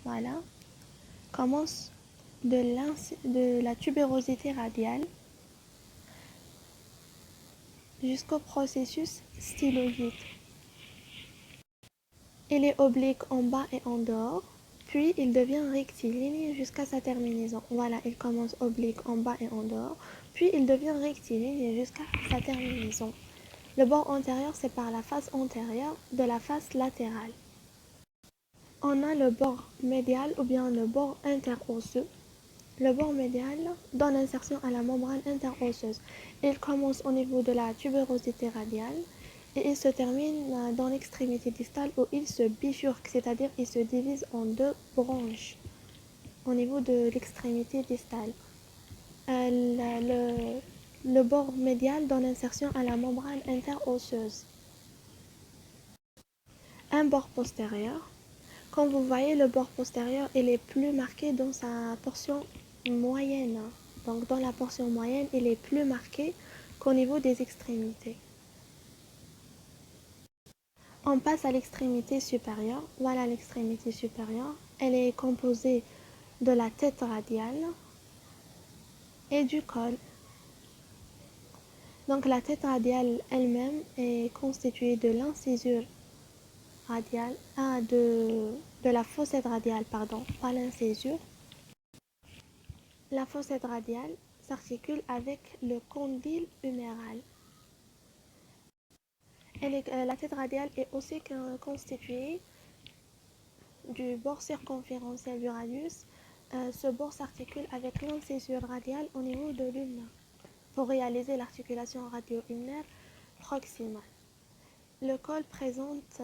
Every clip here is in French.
voilà, commence de la tubérosité radiale jusqu'au processus styloïde. Il est oblique en bas et en dehors, puis il devient rectiligne jusqu'à sa terminaison. Voilà, il commence oblique en bas et en dehors, puis il devient rectiligne jusqu'à sa terminaison. Le bord antérieur sépare la face antérieure de la face latérale. On a le bord médial ou bien le bord interosseux. Le bord médial donne insertion à la membrane interosseuse. Il commence au niveau de la tubérosité radiale et il se termine dans l'extrémité distale où il se bifurque, c'est-à-dire il se divise en deux branches au niveau de l'extrémité distale. Le bord médial donne insertion à la membrane interosseuse. Un bord postérieur. Comme vous voyez, le bord postérieur il est plus marqué dans sa portion moyenne. Donc dans la portion moyenne, il est plus marqué qu'au niveau des extrémités. On passe à l'extrémité supérieure. Voilà l'extrémité supérieure. Elle est composée de la tête radiale et du col. Donc la tête radiale elle-même est constituée de l'incisure radiale, de la fossette radiale, pardon, pas l'incisure. La fossette radiale s'articule avec le condyle huméral. La tête radiale est aussi constituée du bord circonférentiel du radius. Ce bord s'articule avec l'incisure radiale au niveau de l'ulna pour réaliser l'articulation radio-ulnaire proximale. Le col présente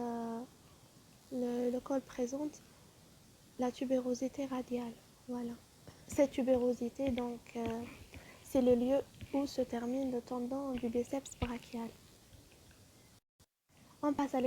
la tubérosité radiale. Voilà. Cette tubérosité, donc, c'est le lieu où se termine le tendon du biceps brachial. On passe à